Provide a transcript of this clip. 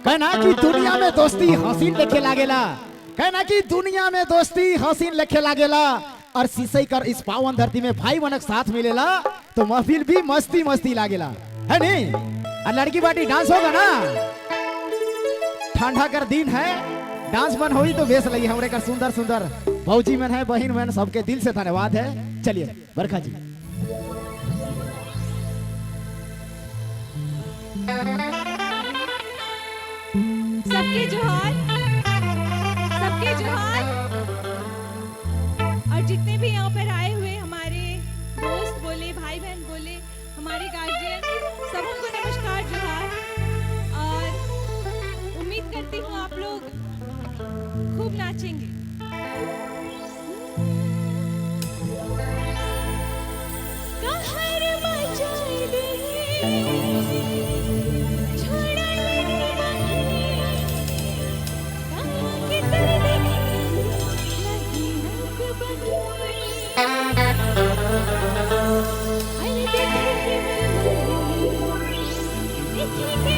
कहना कि दुनिया में दोस्ती हसीन लेके लागेला, कहना कि दुनिया में दोस्ती हसीन लेके लागेला और शीशे कर इस पावन धरती में भाई बनक साथ मिलेला तो महफिल भी मस्ती मस्ती लागेला, है नहीं? और लड़की बाटी डांस होगा ना, ठंडा कर दिन है, डांस बन होई तो बेस लगी हमरे कर सुंदर सुंदर भौजी मन है, बहन मन, सबके दिल से धन्यवाद है। चलिए बरखा जी। सबके जोहार, सबके जोहार। और जितने भी यहाँ पर आए हुए हमारे दोस्त बोले, भाई बहन बोले, हमारे गार्जियन, सबको नमस्कार, जोहार। और उम्मीद करती हूँ आप लोग खूब नाचेंगे। ठीक है।